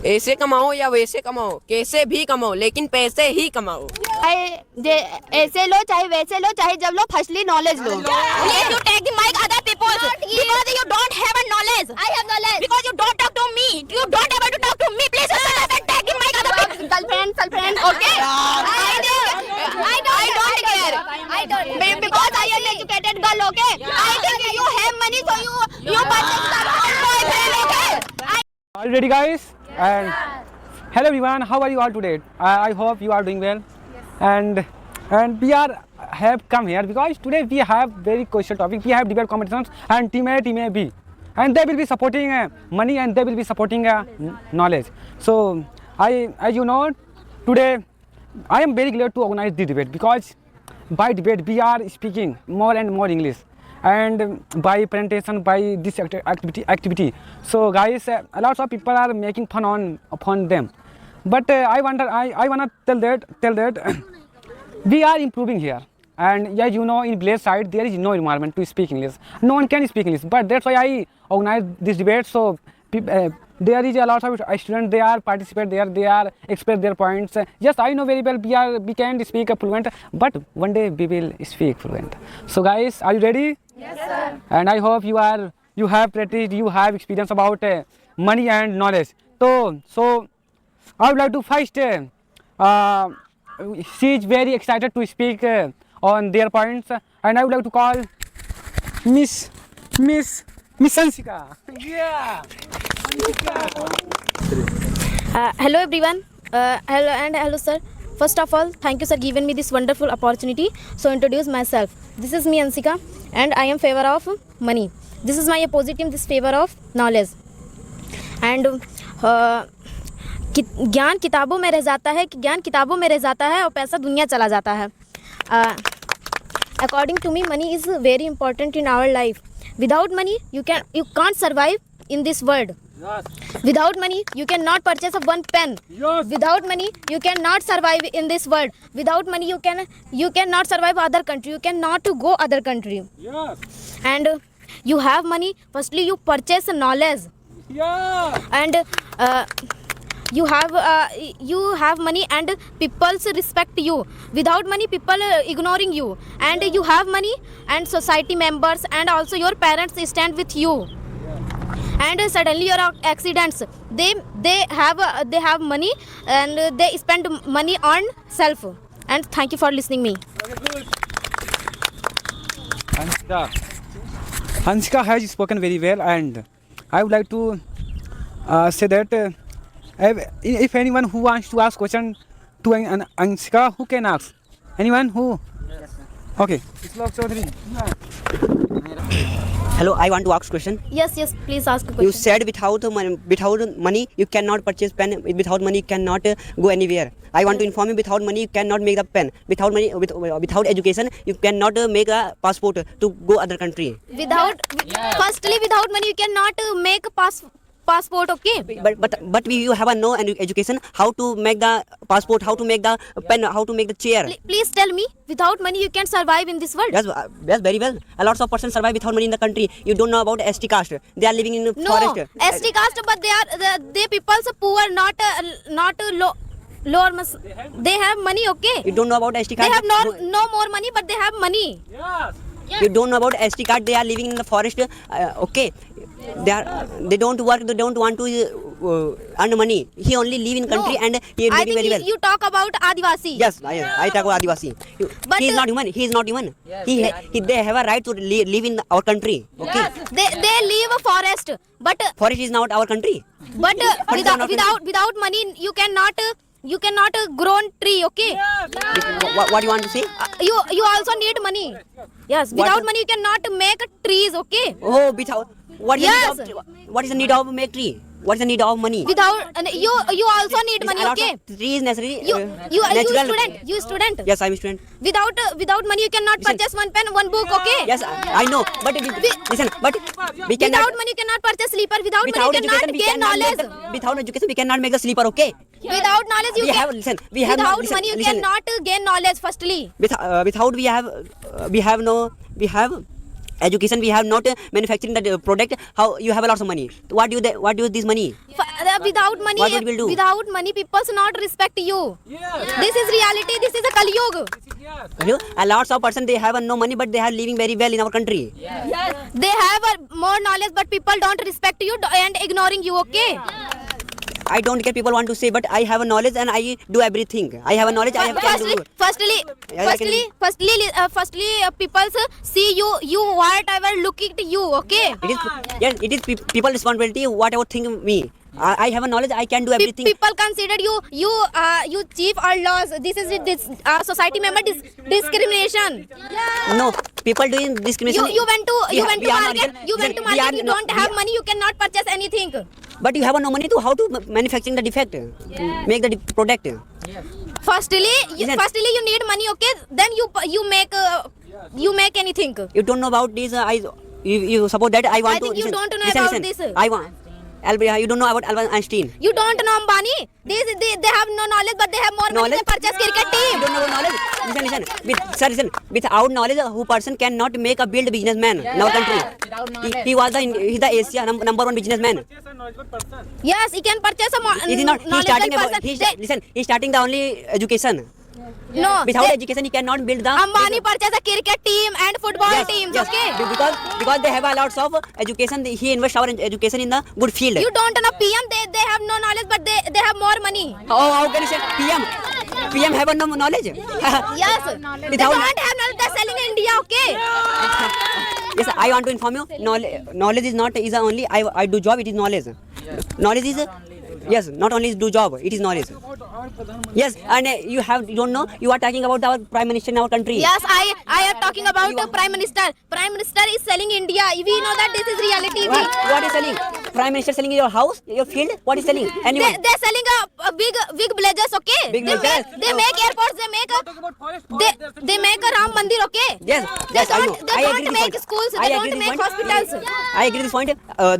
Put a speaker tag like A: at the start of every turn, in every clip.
A: ऐसे कमाओ या वैसे कमाओ, कैसे भी कमाओ, लेकिन पैसे ही कमाओ।
B: ऐसे लो चाहे वैसे लो, चाहे जब लो, फर्स्टली नॉलेज लो।
C: Yes, you take the mic other people because you don't have a knowledge.
B: I have knowledge.
C: Because you don't talk to me. You don't able to talk to me. Please shut up and take the mic other people.
B: Girlfriend, okay? I don't care. I don't. Because I am educated girl, okay? I think you have money, so you purchase the boyfriend, okay?
D: Are you ready, guys? And hello everyone, how are you all today? I hope you are doing well. Yes. And we have come here because today we have very crucial topic. We have debate competitions and team A, team B, and they will be supporting money and they will be supporting knowledge. So as you know, today I am very glad to organize the debate because by debate we are speaking more and more English, and by presentation, by this activity. So guys, a lot of people are making fun upon them, but I wanna tell that we are improving here. And as you know, in village side there is no environment to speak English. No one can speak English, but that's why I organize this debate. So there is a lot of students, they are participate there, they are express their points. Yes, I know very well we can speak fluent, but one day we will speak fluent. So guys, are you ready?
B: Yes, sir.
D: And I hope you have practiced, you have experience about money and knowledge. So I would like to first she is very excited to speak on their points, and I would like to call Miss Ansika. Yeah.
E: Hello everyone. Hello sir. First of all, thank you sir giving me this wonderful opportunity. So introduce myself. This is me Ansika, and I am favor of money. This is my opposite team. This favor of knowledge. And ज्ञान किताबों में रह जाता है और पैसा दुनिया चला जाता है. According to me, money is very important in our life. Without money, you can't survive in this world.
D: Yes.
E: Without money, you cannot purchase one pen.
D: Yes.
E: Without money, you cannot survive in this world. Without money, you cannot survive other country. You cannot go other country.
D: Yes.
E: And you have money. Firstly, you purchase knowledge.
D: Yeah.
E: And you have money and people respect you. Without money, people ignoring you. And you have money and society members and also your parents stand with you. And suddenly your accidents, they have money and they spend money on self. And thank you for listening me.
D: Ansika has spoken very well, and I would like to say that if anyone who wants to ask question to Ansika, who can ask? Anyone who? Yes, sir. Okay.
F: Hello, I want to ask question.
E: Yes, please ask a question.
F: You said without money you cannot purchase pen. Without money you cannot go anywhere. I want to inform you, without money you cannot make the pen. Without money, without education you cannot make a passport to go other country.
E: Firstly, without money you cannot make passport, okay?
F: But you have no education. How to make the passport? How to make the pen? How to make the chair?
E: Please tell me, without money you can survive in this world?
F: Yes, very well. A lot of persons survive without money in the country. You don't know about ST caste. They are living in forest.
E: No, ST caste, but they people so poor, not lower. They have money, okay?
F: You don't know about ST caste.
E: They have no more money, but they have money.
D: Yes.
F: You don't know about ST card. They are living in the forest. Okay, they don't work. They don't want to earn money. He only live in country and he is living very well.
E: You talk about Adivasi.
F: Yes, I talk about Adivasi.
E: But
F: he is not human. He is not human. They have a right to live in our country. Okay.
E: Yes. They live a forest, but
F: forest is not our country.
E: But without money you cannot grow tree, okay?
F: What do you want to say?
E: You also need money. Yes, without money you cannot make trees, okay?
F: Oh, without what is the need of make tree? What is the need of money?
E: Without you also need money, okay?
F: Tree is necessary.
E: You student.
F: Yes, I am student.
E: Without money you cannot purchase one pen, one book, okay?
F: Yes, I know. But listen, but we cannot.
E: Without money you cannot purchase sleeper. Without money you cannot gain knowledge.
F: Without education we cannot make the sleeper, okay?
E: Without knowledge you without money you cannot gain knowledge. Firstly,
F: without we have education, we have not manufacturing the product. How you have a lot of money? What do you this money?
E: Without money,
F: What will do?
E: without money, people not respect you. This is reality. This is a Kali Yuga.
F: A lots of person they have no money, but they are living very well in our country.
E: They have more knowledge, but people don't respect you and ignoring you. Okay.
F: I don't care people want to say, but I have a knowledge and I do everything. I have a knowledge. I have can do.
E: Firstly, people see you whatever look at you. Okay.
F: It is people responsibility. Whatever think me. I have a knowledge. I can do everything.
E: People consider you chief or laws. This is this society member discrimination.
F: No, people doing discrimination.
E: You went to market. You went to
F: we are
E: market. You don't have money. You cannot purchase anything.
F: But you have no money to how to manufacturing the defect, make the product.
E: Firstly,
F: Listen.
E: you need money. Okay. Then you make anything.
F: You don't know about this. You support that. I want
E: I think
F: to.
E: you don't know
F: listen,
E: about
F: listen.
E: this.
F: I want. You don't know about Albert Einstein.
E: You don't know Ambani. They have no knowledge, but they have more money.
F: Knowledge?
E: They purchase cricket
F: You
E: team.
F: don't know knowledge. Listen. Listen. Without knowledge, who person cannot make a build businessman in our country. He was he's the Asia number one businessman.
E: Yes, he can purchase a
F: It is not. He's starting
E: person.
F: listen. He's starting the only education.
E: No,
F: Without education, he cannot build the.
E: Ambani purchase a cricket team and football teams.
F: Yes.
E: Okay.
F: Because they have a lots of education. He invests our education in the good field.
E: You don't know PM. They have no knowledge, but they have more money.
F: How can you say PM have no knowledge?
E: Yes. They don't
F: Without-
E: have knowledge. They're selling in India. Okay.
F: Yes, I want to inform you. Knowledge is not is only I do job. It is knowledge. Knowledge is yes, not only is do job. It is knowledge. Yes, and you don't know. You are talking about our prime minister in our country.
E: Yes, I am talking about Prime Minister. Prime Minister is selling India. We know that this is reality.
F: What is selling? Prime minister selling your house, your field. What is selling? Anyone?
E: They're selling a big blazers. Okay.
F: Big
E: they
F: blazers.
E: make airports. They make a Ram Mandir. Okay.
F: Yes,
E: They
F: yes, I know.
E: don't, they
F: I
E: don't
F: agree this
E: make
F: point.
E: schools.
F: I
E: They
F: agree
E: don't
F: this
E: make
F: point.
E: hospitals.
F: I agree this point.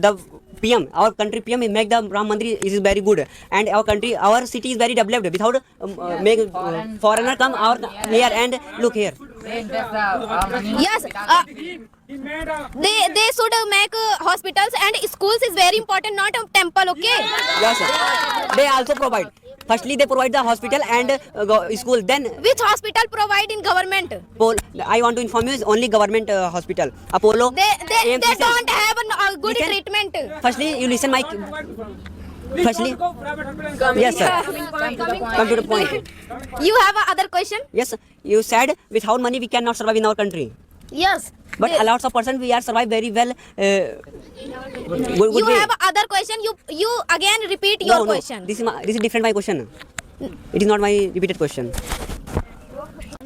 F: The PM, our country PM, make the Ram Mandir is very good, and our country, our city is very developed. Without make foreigner come our here and look here.
E: Yes. They should make hospitals and schools is very important, not a temple. Okay.
F: Yes, sir. They also provide. Firstly, they provide the hospital and school. Then
E: Which hospital provide in government?
F: I want to inform you is only government hospital. Apollo.
E: They
F: AIMS, listen.
E: don't have a good
F: Listen.
E: treatment.
F: Firstly, you listen my. Firstly, yes, sir. Come to the point.
E: You have a other question?
F: Yes, you said without money we cannot survive in our country.
E: Yes.
F: But a lot of person we are survive very well. Good
E: You
F: way.
E: have a other question. You again repeat your
F: No.
E: question.
F: This is different my question. It is not my repeated question.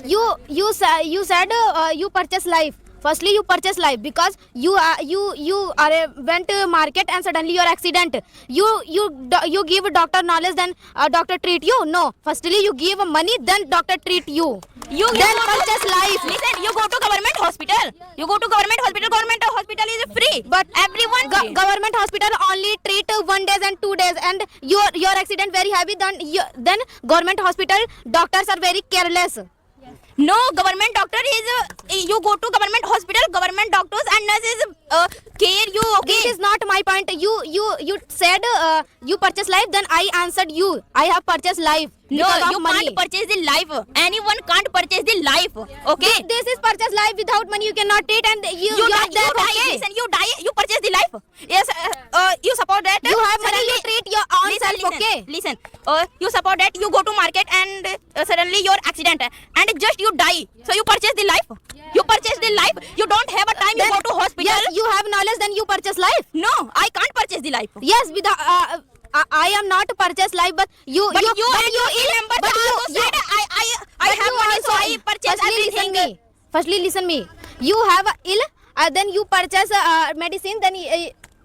E: You said you purchase life. Firstly, you purchase life because you went to market and suddenly your accident. You give doctor knowledge, then doctor treat you. No. Firstly, you give money, then doctor treat you. Then purchase life.
C: Listen, you go to government hospital. Government hospital is free.
E: But
C: everyone
E: government hospital only treat 1 day and 2 days, and your accident very heavy. Then government hospital doctors are very careless.
C: No, government doctor is you go to government hospital, government doctors and nurses care you. Okay.
E: This is not my point. You said you purchase life, then I answered you. I have purchased life.
C: No,
E: because of
C: you
E: money.
C: can't purchase the life. Anyone can't purchase the life. Okay.
E: This is purchase life. Without money you cannot treat, and you
C: die.
E: death,
C: You die.
E: okay?
C: Listen, you die. You purchase the life. Yes. You support that.
E: You have money, you
C: Suddenly-
E: treat your own
C: Listen,
E: self. Okay.
C: Listen. You support that. You go to market and suddenly your accident and just you die. So you purchase the life. You purchase the life. You don't have a time.
E: Then-
C: you go to hospital.
E: Yes, you have knowledge, then you purchase life.
C: No, I can't purchase the life.
E: Yes, without. I am not purchase life, but you
C: But you and your ill members
E: but you-
C: also said I
E: but
C: have
E: you
C: money, so
E: also-
C: I purchase
E: firstly
C: everything.
E: Listen me. Firstly, listen me. You have a ill, then you purchase medicine, then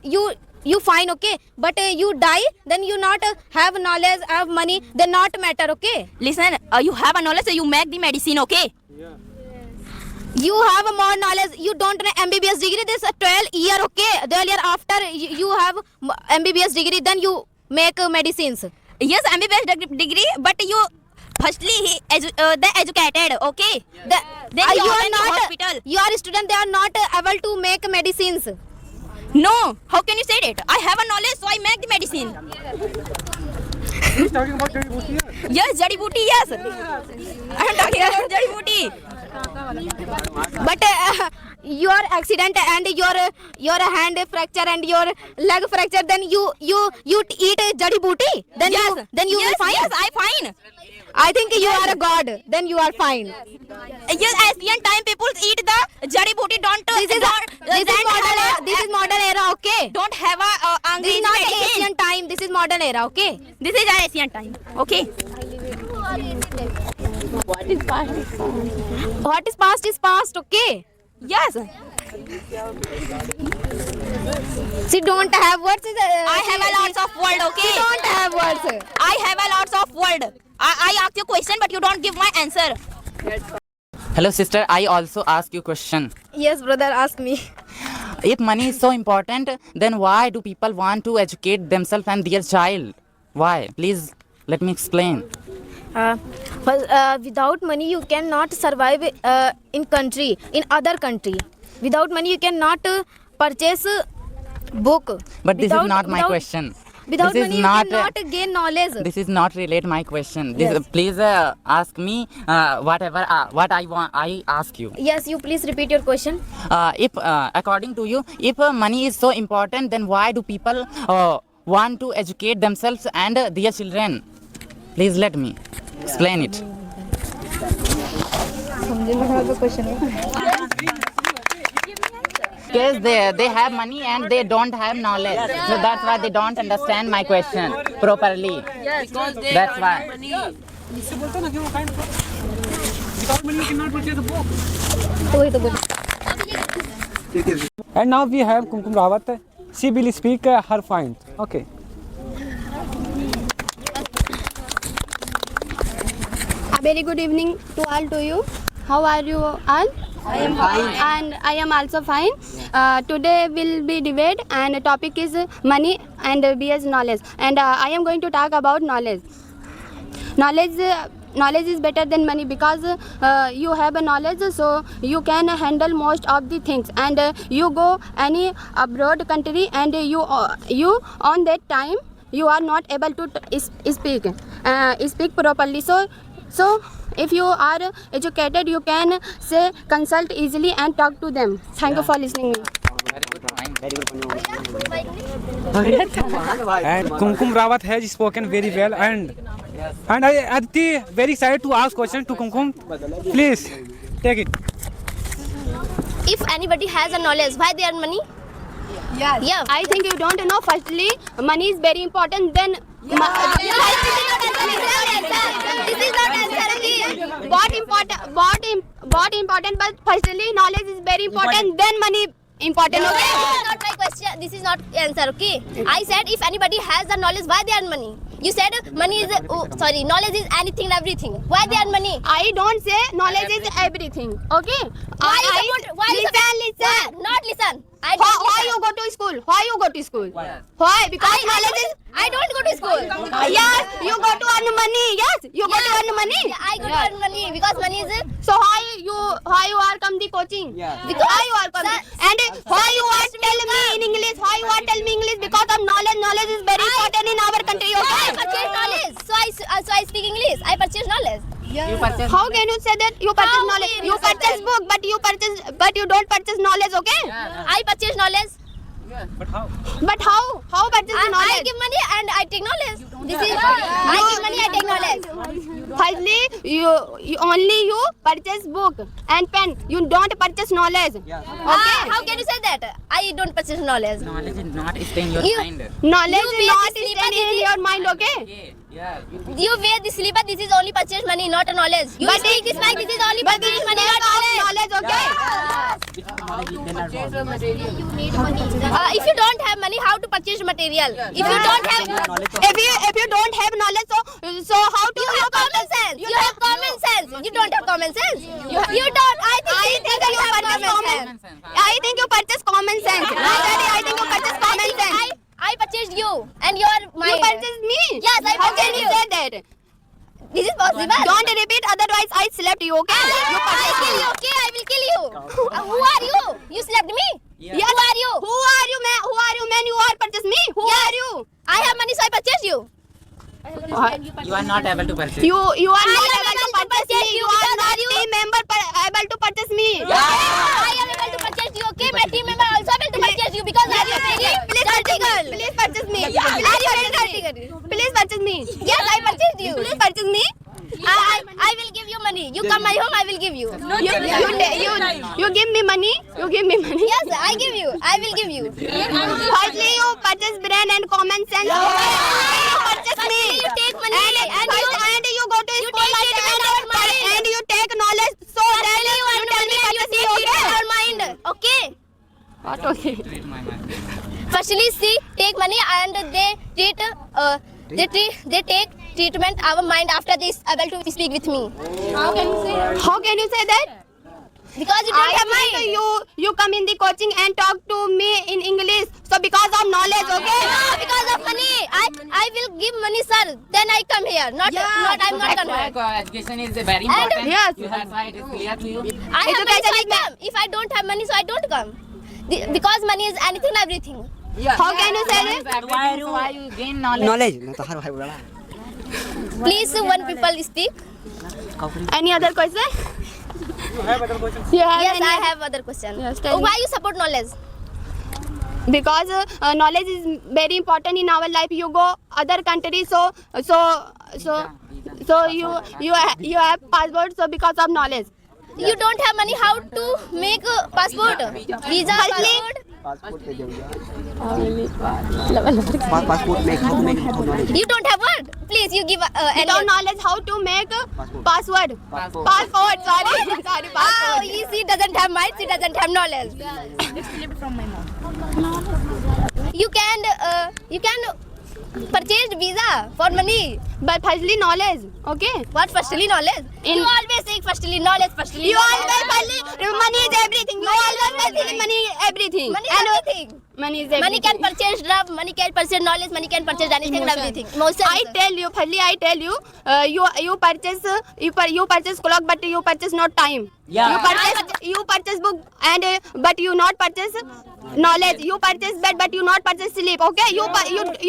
E: you fine, okay. But you die, then you not have knowledge, have money, then not matter, okay.
C: Listen, you have a knowledge, so you make the medicine, okay?
E: You have more knowledge. You don't know MBBS degree. This 12 year, okay. 12 year after you have MBBS degree, then you make medicines.
C: Yes, MBBS degree, but you firstly the educated, okay? Then
E: You
C: you
E: are
C: open the
E: not.
C: hospital.
E: You are a student. They are not able to make medicines.
C: No, how can you say that? I have a knowledge, so I make the medicine.
D: He's talking about Jadi Booty here.
C: Yes, Jadi Booty, yes. I am talking about Jadi Booty.
E: But your accident and your hand fracture and your leg fracture, then you eat Jadi Booty. Then
C: Yes,
E: you
C: yes,
E: will fine.
C: yes, I fine.
E: I think you are a god. Then you are fine.
C: Yes, Asian time people eat the Jadi Booty.
E: This is modern era. Okay.
C: Don't have a
E: This is
C: English
E: not
C: medicine.
E: Asian time. This is modern era. Okay.
C: This is Asian time. Okay.
E: What is past is past. Okay.
C: Yes.
E: She don't have words.
C: I have a lots of word.
E: She
C: Okay.
E: don't have words.
C: I have a lots of word. I ask you question, but you don't give my answer.
G: Hello sister, I also ask you question.
E: Yes, brother. Ask me.
G: If money is so important, then why do people want to educate themselves and their child? Why? Please let me explain.
E: Without money, you cannot survive in other country. Without money, you cannot purchase book.
G: But this is not my question.
E: Without
G: This is
E: money, you
G: not,
E: cannot gain knowledge.
G: This is not relate my question.
E: Yes.
G: Please ask me whatever what I want. I ask you.
E: Yes, you please repeat your question.
G: If according to you, if money is so important, then why do people want to educate themselves and their children? Please let me explain it. Because they have money and they don't have knowledge, so that's why they don't understand my question properly. That's why.
D: इससे बोलते ना कि वो kind of without money you cannot purchase a book. And now we have Kumkum Rawat. She will speak her point. Okay.
H: A very good evening to all to you. How are you all? I am fine. And I am also fine. Today will be debate and the topic is money and BS knowledge. And I am going to talk about knowledge. Knowledge is better than money because you have a knowledge, so you can handle most of the things. And you go any abroad country and you on that time you are not able to speak properly. So if you are educated, you can say consult easily and talk to them. Thank you for listening me.
D: And Kumkum Rawat has spoken very well, and I Aditi very excited to ask question to Kumkum. Please take it.
B: If anybody has a knowledge, why they earn money?
H: Yes.
B: Yeah.
H: I think you don't know. Firstly, money is very important. Then
B: This is not answer.
H: what important? But firstly, knowledge is very important. Then money important. Okay.
B: This is not my question. This is not answer. Okay. I said if anybody has the knowledge, why they earn money? You said money is knowledge is anything and everything. Why they earn money?
H: I don't say knowledge is everything. Okay.
B: Listen. Not listen.
H: Why you go to school? Why you go to school? Why? Because knowledge is.
B: I don't go to school.
H: Yes, you go to earn money. Yes, you go to earn money.
B: I go to earn money because money is.
H: So why you are come the coaching? Because why you are come and why you are tell me in English? Why you are tell me English? Because of knowledge. Knowledge is very important in our country.
B: I
H: Okay.
B: purchase knowledge. So I speak English. I purchase knowledge.
G: You purchase.
H: How can you say that you purchase knowledge? You purchase book, but you don't purchase knowledge. Okay.
B: I purchase knowledge.
D: But how?
H: But how purchase
B: I
H: knowledge?
B: give money and I take knowledge. This is I give money, I take knowledge.
H: Firstly, you only purchase book and pen. You don't purchase knowledge. Okay.
B: How can you say that? I don't purchase knowledge.
G: Knowledge is not staying in your
B: You-
G: mind.
H: Knowledge
B: You
H: is
B: wear
H: not
B: the slipper,
H: staying in
B: this is-
H: your mind. Okay.
G: Okay. Yeah.
B: You wear the slipper. This is only purchase money, not a knowledge. You
H: But
B: speak this mic. This is only
H: But this
B: purchase
H: is
B: money,
H: lack
B: not
H: of
B: knowledge.
H: knowledge. Okay.
B: If you don't have money, how to purchase material? If you don't have,
H: If you don't have knowledge, so how to
B: you have common sense. You have common sense. You don't have common sense. You don't. I think you have
H: purchase
B: common
H: common.
B: sense.
H: I think you purchase common sense. I think you purchase common sense.
B: I purchased you and you are my.
H: You purchase me.
B: Yes, I
H: How can
B: purchased
H: you
B: you.
H: say that?
B: This is possible. Don't repeat, otherwise I slapped you. Okay? You I kill you. Okay, I will kill you. Who are you? You slapped me.
G: Yeah.
B: Yes. Who are you? Who are you, man? Who are you, man? You are purchase me. Who are you? I have money, so I purchase you.
G: You are not able to purchase.
B: You are not able to purchase me. You are not team member able to purchase me. I am able to purchase you. Okay, my team member also able to purchase you because are you very dirty girl? Please purchase me. Are you very dirty girl? Please purchase me. Yes, I purchased you. Please purchase me. I will give you money. You come my home, I will give you. You give me money. You give me money. Yes, I give you. I will give you. Firstly, you purchase brain and common sense. You purchase me. You take money and you go to school and you take knowledge. So then you tell me purchase me. Okay? Your mind. Okay. What okay? Firstly, see, take money and they take treatment our mind after this able to speak with me. How can you say that? Because you don't have mind. You come in the coaching and talk to me in English. So because of knowledge, okay? No, because of money. I will give money, sir. Then I come here. I'm not convert.
G: Education is very important.
B: Yes.
G: You have it is clear to you.
B: I have money, so I come. If I don't have money, so I don't come. Because money is anything, everything. How can you say that?
G: Why you gain knowledge?
B: Please, one people speak. Any other question? Yes, I have other question.
H: Yes, tell me.
B: Why you support knowledge?
H: Because knowledge is very important in our life. You go other countries, so you have passport. So because of knowledge.
B: You don't have money. How to make a passport? Visa, passport.
F: Passport make how to make without knowledge.
B: You don't have word. Please, you give
H: Without knowledge, how to make password? Passport. Sorry.
B: Oh, she doesn't have mind. She doesn't have knowledge. You can purchase visa for money.
H: But firstly, knowledge. Okay.
B: What firstly knowledge? You always say firstly knowledge. Firstly
H: You always money is everything. You always think money everything.
B: Money is everything.
H: Money is everything.
B: Money can purchase love. Money can purchase knowledge. Money can purchase anything and everything. Emotions.
H: I tell you, you purchase clock, but you purchase not time.
G: Yeah.
H: You purchase book and but you not purchase knowledge. You purchase bed, but you not purchase sleep. Okay. You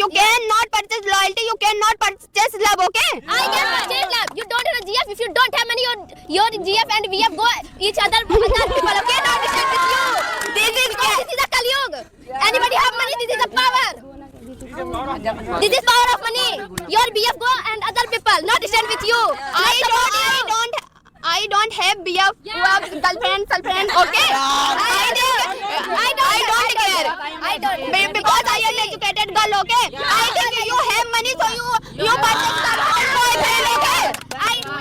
H: cannot purchase loyalty. You cannot purchase love. Okay.
B: I can purchase love. You don't have a GF. If you don't have money, your GF and VF go each other people. Okay. Not discuss with you. This is a Kalyug. Anybody have money? This is a power. This is power of money. Your BF go and other people. Not stand with you.
H: I don't have BF girlfriend. Okay. I don't care.
B: I don't.
H: Because I am educated girl. Okay. I think you have money, so you purchase boyfriend. Okay.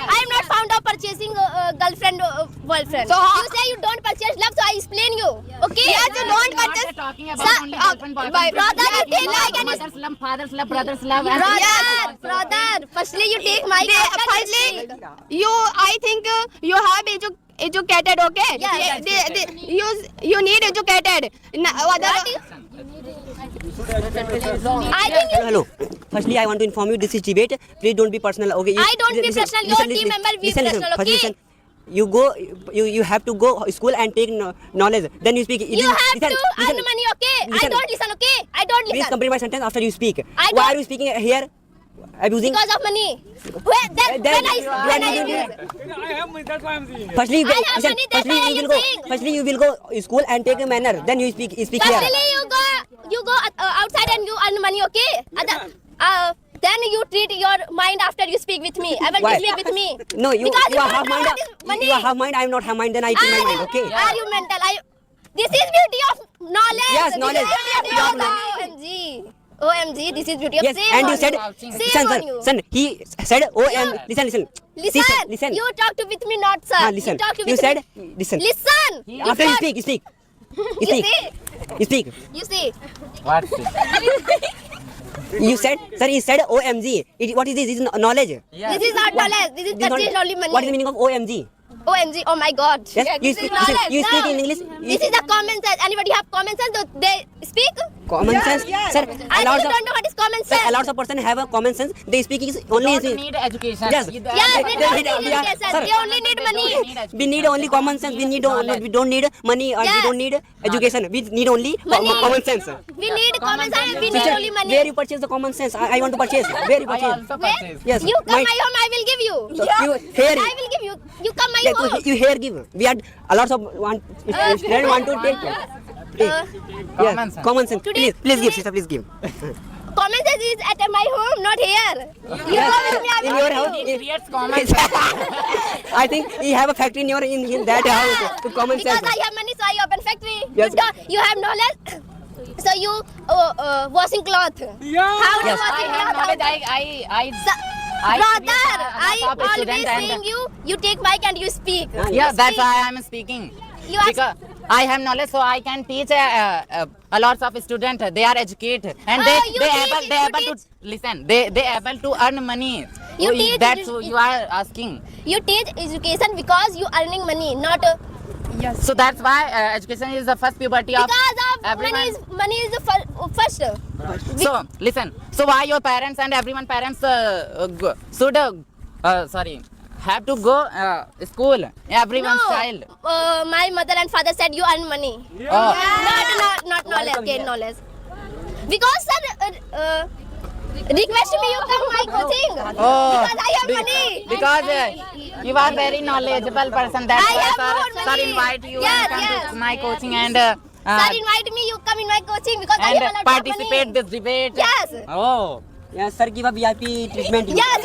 B: I'm not fond of purchasing girlfriend boyfriend.
H: So how-
B: you say you don't purchase love, so I explain you. Okay.
H: Yes, you don't purchase.
G: Talking about only girlfriend, boyfriend.
B: Brother, you take like any
G: Mother's love, father's love, brother's love. and-
B: brother. Firstly, you take my
H: Firstly, I think you have educated. Okay. You need educated.
B: I think
F: Hello. Firstly, I want to inform you this is debate. Please don't be personal. Okay.
B: I don't be personal. Your team member be personal.
F: Firstly,
B: Okay.
F: You go. You have to go school and take knowledge. Then you speak.
B: You have to earn money. Okay. I don't listen. Okay. I don't
F: Please
B: listen.
F: complete my sentence after you speak.
B: I
F: Why
B: don't-
F: are you speaking here? Abusing.
B: Because of money.
F: Firstly,
B: I have money, that's why I am saying.
F: Firstly, you will go school and take a manner. Then you speak here.
B: Firstly, you go outside and you earn money. Okay. Then you treat your mind after you speak with me. Able
F: Why?
B: to speak with me.
F: No, you
B: Because
F: are
B: don't
F: half
B: know
F: mind.
B: what is money.
F: You are half mind. I am not half mind. Then I take my mind. Okay.
B: Are you mental? This is beauty of knowledge.
F: Yes, knowledge.
B: This is beauty of OMG, this is beauty of
F: Yes,
B: shame
F: and you
B: on
F: said,
B: Shame on you.
F: son, he said, listen.
B: Listen. You talk to with me, not sir.
F: Listen.
B: You talk to
F: You
B: with
F: said,
B: me.
F: listen.
B: Listen.
F: After you speak, you speak.
B: You see?
F: You speak.
B: You see?
G: What?
F: You said, sir, he said OMG. What is this? This is knowledge.
G: Yeah.
B: This is not knowledge. This is purchase only money.
F: What is the meaning of OMG?
B: OMG, oh my god.
F: Yes, you
B: This is
F: speak,
B: knowledge.
F: you speak
B: No.
F: in English.
B: This is a common sense. Anybody have common sense? They speak?
F: common sense, sir.
B: I
F: Lots
B: you
F: of
B: don't know what is common
F: sir,
B: sense.
F: lots of person have a common sense. They speak is only
G: You don't need education.
F: Yes.
G: You
B: Yeah, they don't need
F: we are-
B: education.
F: sir,
B: They only need money.
F: we need only common sense. We don't need money or we
B: Yes.
F: don't need education. We need only
B: Money.
F: common sense.
B: We need common sense. We need
F: Sister,
B: only money.
F: where you purchase the common sense? I want to purchase. Where you
G: I
F: purchase?
G: also
B: Where?
G: purchase.
F: Yes.
B: You come my home, I will give you.
F: So you here.
B: I will give you. You come my
F: Yeah,
B: home.
F: you here give. We had a lot of students want to take.
G: Common
F: Yes,
G: sense.
F: common sense.
B: Today-
F: Please give,
B: today-
F: sister. Please give.
B: Common sense is at my home, not here. You
F: Yes.
B: come with me. I
F: In
B: will
F: your
B: give
F: house.
B: you.
G: It creates common sense.
F: I think you have a factory in that house to common
B: Because
F: sense.
B: I have money, so I open factory.
F: Yes.
B: You have knowledge, so you washing cloth.
D: Yeah.
B: How do
F: Yes.
B: you
G: I
B: washing
G: have
B: cloth?
G: knowledge. I
B: Brother, I
G: top
B: always
G: student and-
B: saying you take mic and you speak.
F: Yeah,
G: Yeah,
B: You
G: that's
B: speak.
G: why I'm speaking.
B: You are-
G: Because I have knowledge, so I can teach a lot of students. They are educated and
B: Oh,
G: they
B: you
G: they
B: teach,
G: able they
B: you
G: able
B: teach.
G: to listen. They able to earn money.
B: You
G: So
B: teach,
G: That's
B: you-
G: you are asking.
B: You teach education because you earning money, not
G: So that's why education is the first puberty of
B: because of
G: everyone.
B: money is the first.
G: So listen. So why your parents and everyone parents should have to go school? Everyone's child.
B: My mother and father said you earn money.
G: Oh.
B: Not knowledge, gain knowledge. Because sir, request me you come my coaching.
G: Oh,
B: Because I have money.
G: Because you are very knowledgeable person. That's
B: I have
G: why
B: more
G: sir
B: money.
G: invite you
B: Yes,
G: and come
B: yes.
G: to my coaching and
B: Sir invite me, you come in my coaching because I have a lot
G: participate
B: of money.
G: this debate.
B: Yes.
G: Oh.
F: Yes, sir. Give a VIP treatment.
B: Yes.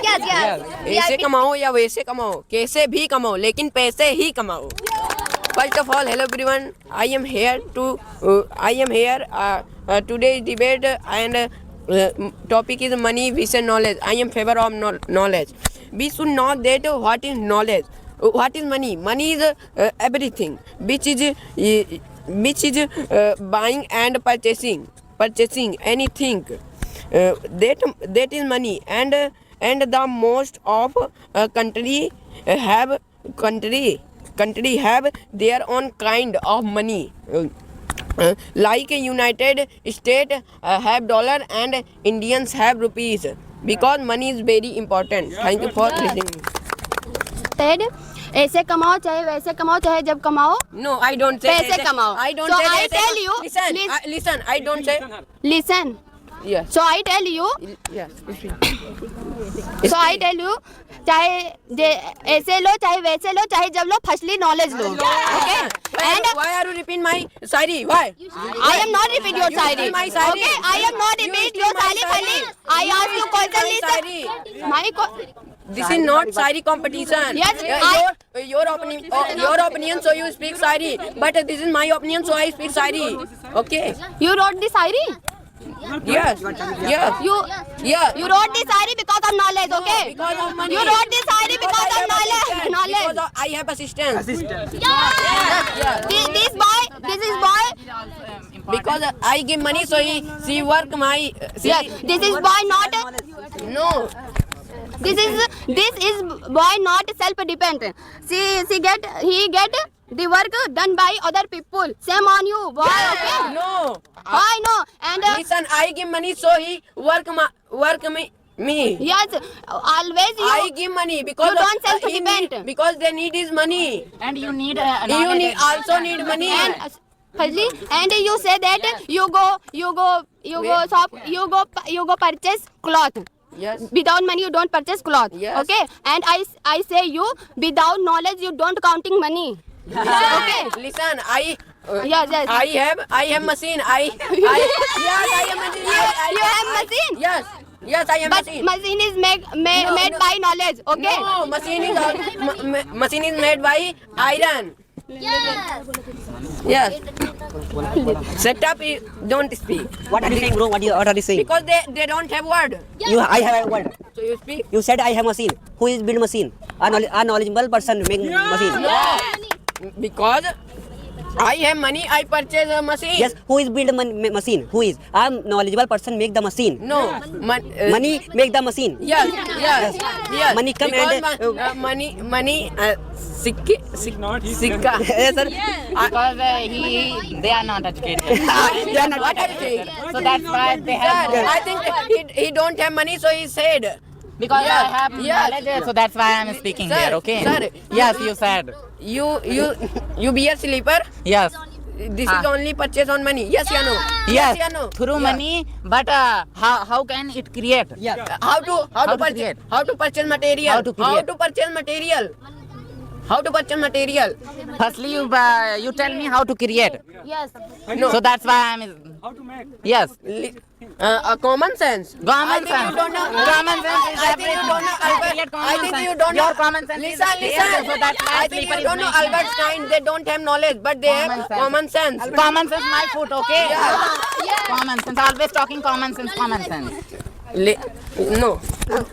A: ऐसे कमाओ या वैसे कमाओ कैसे भी कमाओ लेकिन पैसे ही कमाओ First of all, hello everyone. I am here today's debate and topic is money, vision, knowledge. I am favor of knowledge. We should know that what is knowledge. What is money? Money is everything, which is buying and purchasing anything. That is money, and the most of country have their own kind of money. Like United States have dollar and Indians have rupees because money is very important. Thank you for listening.
H: Said, ऐसे कमाओ चाहे वैसे कमाओ चाहे जब कमाओ
A: No, I don't say
H: पैसे
A: ऐसे-
H: कमाओ.
A: I don't
H: So
A: say
H: I
A: ऐसे-
H: tell you,
A: Listen,
H: please-
A: listen. I don't say.
H: listen.
A: Yes.
H: So I tell you,
A: Yes.
H: चाहे ऐसे लो चाहे वैसे लो चाहे जब लो फसली knowledge low. Okay? And
A: Why are you repeating my shayari? Why?
H: I am not repeat your
A: You
H: shayari.
A: steal my shayari.
H: Okay? I am not
A: You
H: repeat
A: steal
H: your
A: my
H: shayari.
A: shayari.
H: Fali. I ask you question.
A: My
H: Listen.
A: shayari.
H: My
A: This is not shayari competition.
H: Yes,
A: your opinion, so you speak shayari. But this is my opinion, so I speak shayari. Okay?
H: you wrote this shayari.
A: Yes. Yes.
H: You wrote this shayari because of knowledge. Okay?
A: Because of money.
H: You wrote this shayari because
A: I
H: of
A: have
H: knowledge.
A: assistance.
H: Knowledge.
A: Because I have assistance.
H: This is boy.
A: Because I give money, so she work my.
H: Yes. This is boy not.
A: No.
H: This is boy not self-dependent. He get the work done by other people. Same on you, boy. Okay?
A: No.
H: I know. And
A: Listen, I give money, so he work me.
H: yes, always you.
A: I give money because
H: You don't
A: he
H: self-depend.
A: need- because they need his money.
G: And you need
A: You also need money.
H: And Fazli, and you say that you go shop, you go purchase cloth.
A: Yes.
H: Without money you don't purchase cloth.
A: Yes.
H: Okay? And I say you without knowledge you don't counting money. Okay?
A: Listen,
H: Yes.
A: I have machine. Yes, I have machine.
H: You have machine?
A: Yes, I have
H: But
A: machine.
H: machine is made by knowledge. Okay?
A: No, machine is made by iron. Yes. Set up, don't speak.
F: What are you saying, bro? What are you saying?
A: Because they don't have word.
F: I have a word.
A: So you speak.
F: You said I have machine. Who is build machine? A knowledgeable person make machine.
A: Because I have money, I purchase a machine.
F: Yes, who is build machine? Who is? I am knowledgeable person make the machine.
A: No.
F: Money make the machine.
A: Yes.
F: Money come
A: because
F: and,
A: money. Sikka.
F: Yes, sir.
G: Because they are not educated.
F: They are not
A: What are you saying?
G: So that's why they have.
A: Sir, I think he don't have money, so he said.
G: Because
A: Yeah,
G: I have
A: yeah.
G: knowledge, so that's why I'm speaking
A: Sir,
G: here. Okay.
A: sir,
G: Yes, you said.
A: You be a sleeper.
G: Yes.
A: This is only purchase on money. Yes or no?
G: Yes.
A: or no?
G: Through
A: Yeah.
G: money, but how can it create?
A: How to purchase?
G: create?
A: How to purchase material?
G: How to create?
A: How to purchase material? How to purchase material?
G: Firstly, you tell me how to create.
E: Yes.
A: No.
G: So that's why I'm.
D: How to make?
G: Yes.
A: Common sense.
G: Common
A: I think
G: sense.
A: you don't know.
G: Common sense is
A: I think you don't know
G: everything.
A: Albert. I think you don't know.
G: Your common sense is
A: Listen.
G: created, so that's why
A: I think
G: sleeper
A: you don't
G: is
A: know
G: making.
A: Albert Stein. They don't have knowledge, but they have common sense.
G: Common sense, my foot, okay? Common sense. Always talking common sense, common sense.
A: No.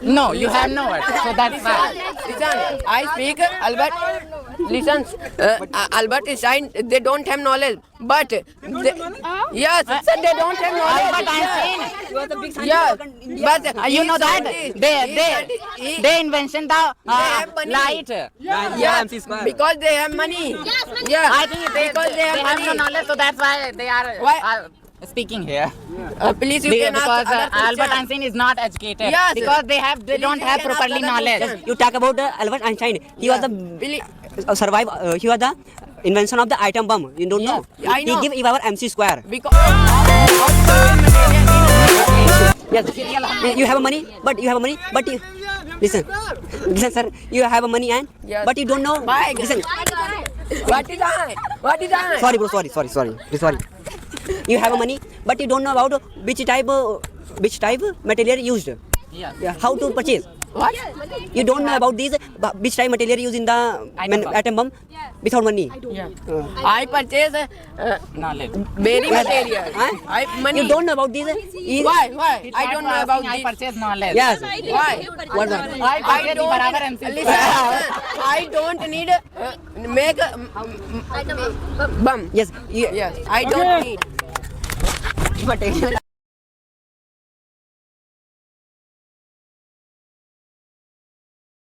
G: No, you have no word. So that's why.
A: Listen, I speak Albert. Listen, Albert Einstein. They don't have knowledge, but yes, sir, they don't have knowledge.
G: Albert Einstein.
A: Yes, but
G: You know that they invention the
A: have money.
G: light.
A: yeah, because they have money. Yeah,
G: I think
A: because they have
G: no
A: money.
G: knowledge, so that's why they are
A: Why?
G: speaking here.
A: Please, you can ask
G: Because
A: other
G: Albert
A: question.
G: Einstein is not educated.
A: Yes.
G: Because they don't
A: you
G: have
A: can ask
G: properly
A: other
G: knowledge.
A: question.
F: You talk about Albert Einstein. He was the survive. He was the invention of the atom bomb. You don't know.
A: I know.
F: He give our MC square.
A: Because
F: Yes. You have money, but you listen, sir. You have money and
A: Yes.
F: but you don't know.
A: Bye.
F: Listen.
A: What is I?
F: Sorry, bro. Sorry. You have money, but you don't know about which type material used. Yeah. How to purchase?
A: What?
F: You don't know about these which type material used in the atom bomb without money.
A: I purchase
G: Knowledge.
A: very material.
F: Huh?
A: Money.
F: You don't know about these.
A: Why? I don't know about
G: I
A: this.
G: purchase knowledge.
F: Yes.
A: Why?
F: What the?
G: I purchase the barabar MC.
A: Listen, I don't need make bum.
F: Yes.
A: Yes, I don't need.